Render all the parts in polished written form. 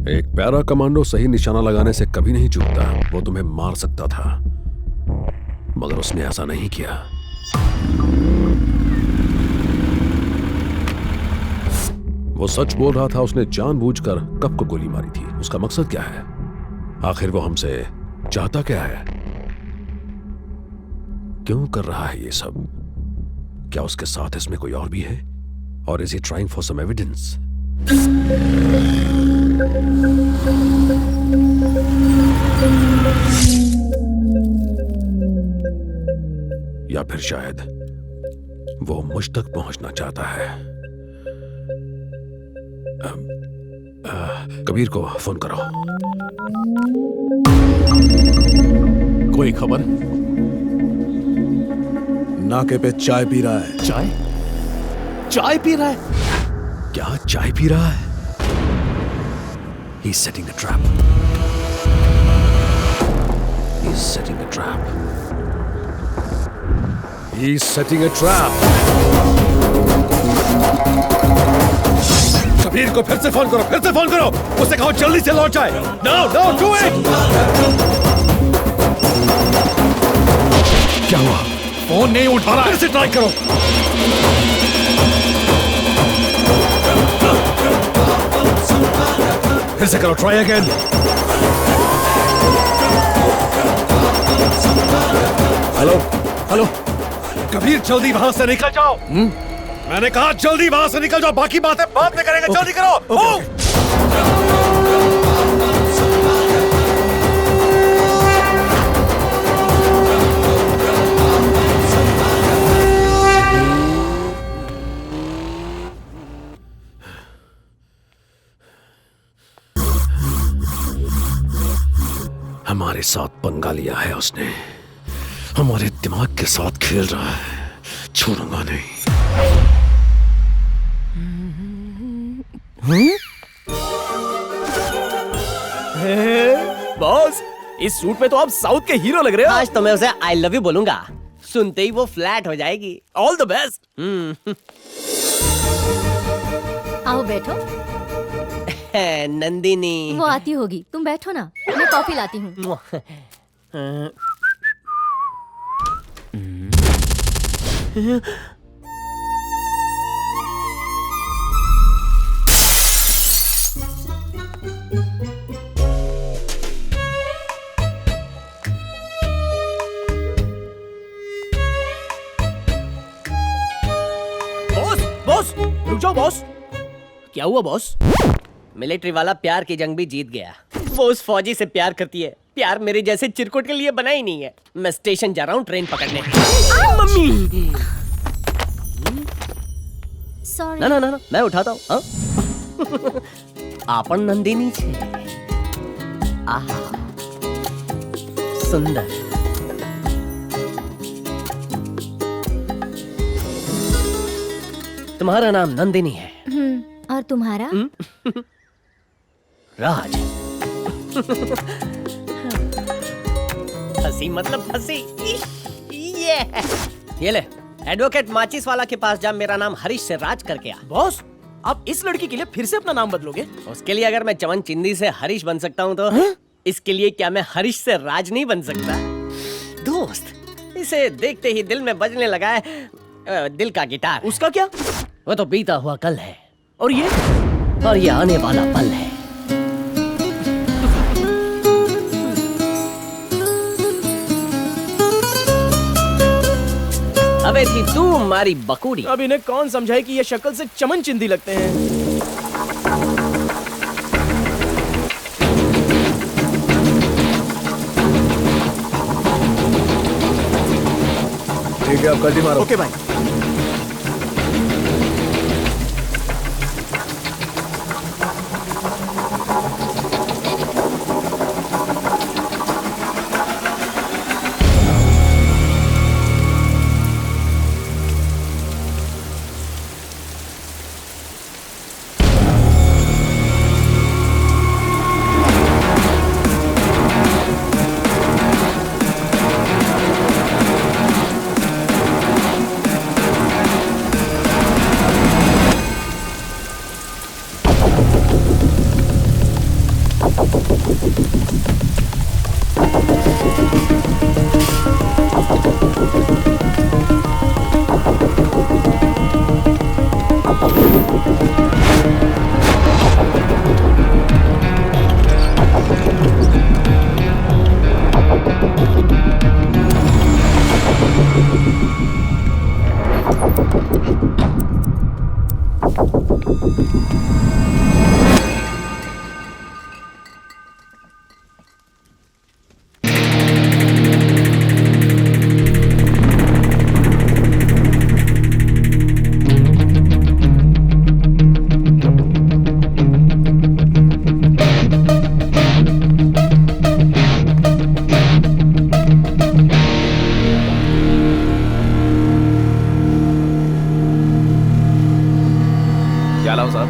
एक para commando सही निशाना लगाने से कभी नहीं चूकता। वो तुम्हें मार सकता था, मगर उसने ऐसा नहीं किया। वो सच बोल रहा था। उसने जानबूझकर कब को गोली मारी थी। उसका मकसद क्या है? आखिर वो हमसे चाहता क्या है? क्यों कर रहा है ये सब? क्या उसके साथ इसमें कोई और भी है? और is he trying for some evidence? या फिर शायद वो मुझ तक पहुंचना चाहता है। कबीर को फोन करो। कोई खबर? नाके पे चाय पी रहा है। चाय? चाय पी रहा है? क्या चाय पी रहा है? He's setting a trap. He's setting a trap. He's setting a trap. Kabir को फिर से फोन करो, फिर से फोन करो। उसे कहो जल्दी से लौट जाए। No, no, do it. क्या हुआ? फोन नहीं उठा रहा है। फिर से ट्राई करो। फिर से करो, try again. Hello hello. Kabir जल्दी वहां से निकल जाओ। मैंने कहा जल्दी वहां से निकल जाओ। बाकी बातें बाद में करेंगे। जल्दी करो। हमारे साथ पंगा लिया है उसने। हमारे दिमाग के साथ खेल रहा है। छोड़ूंगा नहीं। बॉस, इस सूट में तो आप साउथ के हीरो लग रहे हो। आज तो मैं उसे आई लव यू बोलूंगा। सुनते ही वो फ्लैट हो जाएगी। All the best. आओ बैठो। नंदिनी। वो आती होगी, तुम बैठो ना, मैं कॉफी लाती हूँ। बॉस, बॉस, रुक जाओ बॉस। क्या हुआ बॉस? मिलिट्री वाला प्यार की जंग भी जीत गया। वो उस फौजी से प्यार करती है। प्यार मेरे जैसे चिरकुट के लिए बना ही नहीं है। मैं स्टेशन जा रहा हूँ ट्रेन पकड़ने। मम्मी। सॉरी। ना ना ना, मैं उठाता हूँ। हाँ? आपन नंदिनी छे। आहा, सुंदर। तुम्हारा नाम नंदिनी है। और तुम्हारा? राज। हंसी मतलब हंसी। ये ले, एडवोकेट माचिस वाला के पास जा। मेरा नाम हरीश से राज करके आ। बॉस, आप इस लड़की के लिए फिर से अपना नाम बदलोगे? उसके लिए अगर मैं चमन चिंदी से हरीश बन सकता हूँ तो इसके लिए क्या मैं हरीश से राज नहीं बन सकता? दोस्त, इसे देखते ही दिल में बजने लगा है दिल का गिटार। उसका क्या? वो तो बीता हुआ कल है। और ये आने वाला पल है। अबे थी तू मारी बकूड़ी। अब इन्हें कौन समझाए कि ये शक्ल से चमन चिंदी लगते हैं। ठीक है, अब कल्टी मारो। ओके भाई। क्या लाऊं साहब?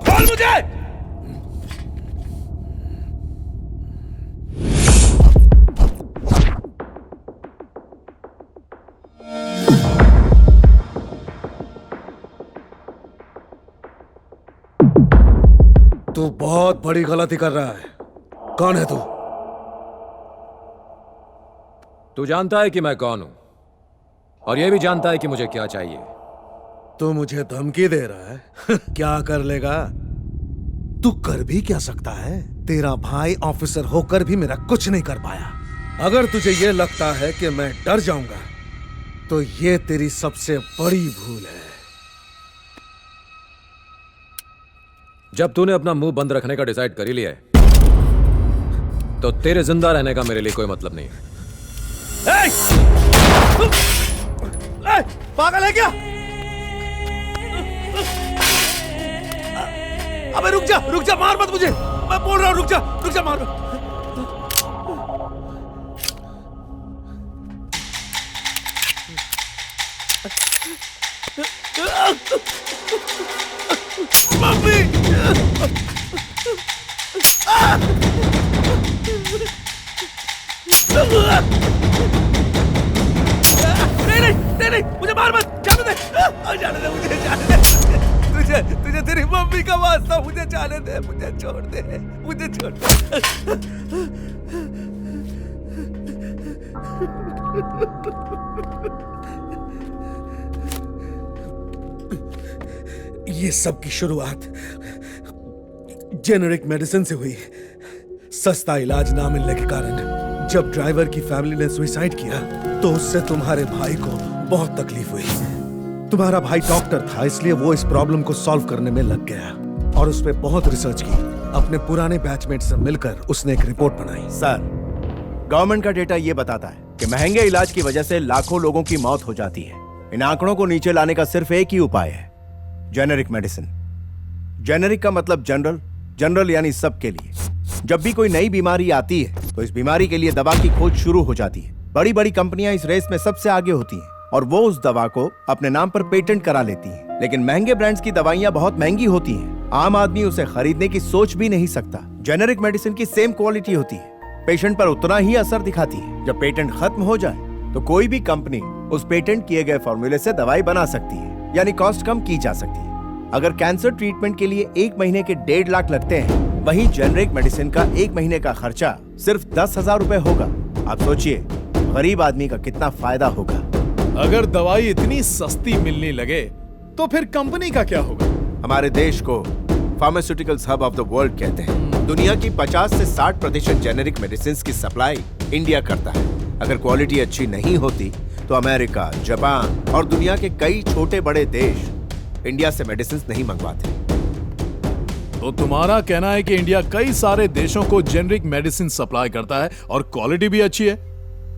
खोल मुझे! तू बहुत बड़ी गलती कर रहा है। कौन है तू? तू जानता है कि मैं कौन हूं और यह भी जानता है कि मुझे क्या चाहिए। तू मुझे धमकी दे रहा है? क्या कर लेगा? तू कर भी क्या सकता है? तेरा भाई ऑफिसर होकर भी मेरा कुछ नहीं कर पाया। अगर तुझे यह लगता है कि मैं डर जाऊंगा तो यह तेरी सबसे बड़ी भूल है। जब तूने अपना मुंह बंद रखने का डिसाइड कर ही लिया है तो तेरे जिंदा रहने का मेरे लिए कोई मतलब नहीं है। पागल है क्या? अबे रुक जा, मार मत मुझे। मैं बोल रहा हूं रुक जा, मार मत। मम्मी! नहीं, मुझे मार मत, जाने दे मुझे, तुझे तेरी मम्मी का वास्ता, मुझे जाने दे, मुझे छोड़ दे। ये सब की शुरुआत जेनेरिक मेडिसिन से हुई। सस्ता इलाज ना मिलने के कारण जब ड्राइवर की फैमिली ने सुसाइड किया तो उससे तुम्हारे भाई को बहुत तकलीफ हुई। तुम्हारा भाई डॉक्टर था, इसलिए वो इस प्रॉब्लम को सॉल्व करने में लग गया और उस पे बहुत रिसर्च की। अपने पुराने बैचमेट से मिलकर उसने एक रिपोर्ट बनाई। सर, गवर्नमेंट का डेटा ये बताता है कि महंगे इलाज की वजह से लाखों लोगों की मौत हो जाती है। इन आंकड़ों को नीचे लाने का सिर्फ एक ही उपाय है, जेनेरिक मेडिसिन। जेनेरिक का मतलब जनरल, जनरल यानी सबके लिए। जब भी कोई नई बीमारी आती है तो इस बीमारी के लिए दवा की खोज शुरू हो जाती है। बड़ी बड़ी कंपनियां इस रेस में सबसे आगे होती हैं और वो उस दवा को अपने नाम पर पेटेंट करा लेती हैं। लेकिन महंगे ब्रांड्स की दवाइयां बहुत महंगी होती हैं। आम आदमी उसे खरीदने की सोच भी नहीं सकता। जेनेरिक मेडिसिन की सेम क्वालिटी होती है, पेशेंट पर उतना ही असर दिखाती है। जब पेटेंट खत्म हो जाए तो कोई भी कंपनी उस पेटेंट किए गए फॉर्मूले से दवाई बना सकती है, यानी कॉस्ट कम की जा सकती है। अगर कैंसर ट्रीटमेंट के लिए 1 महीने के 1.5 लाख लगते हैं, वहीं जेनेरिक मेडिसिन का 1 महीने का खर्चा सिर्फ 10,000 रुपए होगा। आप सोचिए गरीब आदमी का कितना फायदा होगा। अगर दवाई इतनी सस्ती मिलने लगे तो फिर कंपनी का क्या होगा? हमारे देश को pharmaceuticals hub of the world कहते हैं। दुनिया की 50 से 60% जेनेरिक मेडिसिन की सप्लाई इंडिया करता है। अगर क्वालिटी अच्छी नहीं होती तो अमेरिका, जापान और दुनिया के कई छोटे बड़े देश इंडिया से मेडिसिन नहीं मंगवाते। तो तुम्हारा कहना है कि इंडिया कई सारे देशों को जेनेरिक मेडिसिन सप्लाई करता है और क्वालिटी भी अच्छी है,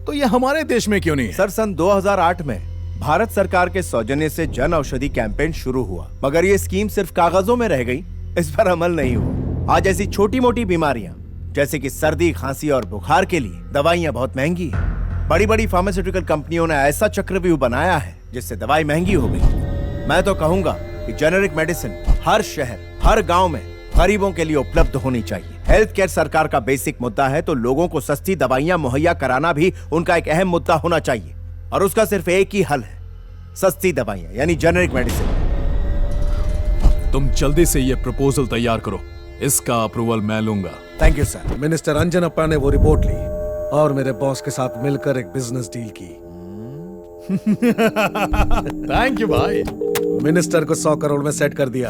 तो ये हमारे देश में क्यों नहीं है? सर, सन 2008 में भारत सरकार के सौजन्य से जन औषधि कैंपेन शुरू हुआ, मगर ये स्कीम सिर्फ कागजों में रह गई, इस पर अमल नहीं हुआ। आज ऐसी छोटी मोटी बीमारियां जैसे कि सर्दी, खांसी और बुखार के लिए दवाइयां बहुत महंगी हैं। बड़ी बड़ी फार्मास्यूटिकल कंपनियों ने ऐसा चक्रव्यूह बनाया है जिससे दवाई महंगी हो गई। मैं तो कहूंगा कि जेनेरिक मेडिसिन हर शहर, हर गांव में गरीबों के लिए उपलब्ध होनी चाहिए। हेल्थ केयर सरकार का बेसिक मुद्दा है, तो लोगों को सस्ती दवाइयां मुहैया कराना भी उनका एक अहम मुद्दा होना चाहिए। और उसका सिर्फ एक ही हल है, सस्ती दवाइयां यानी जेनेरिक मेडिसिन। तुम जल्दी से ये प्रपोजल तैयार करो, इसका अप्रूवल मैं लूंगा। Thank you sir. Minister Anjanappa ने वो रिपोर्ट ली और मेरे बॉस के साथ मिलकर एक बिजनेस डील की। थैंक यू भाई। मिनिस्टर को 100 करोड़ में सेट कर दिया।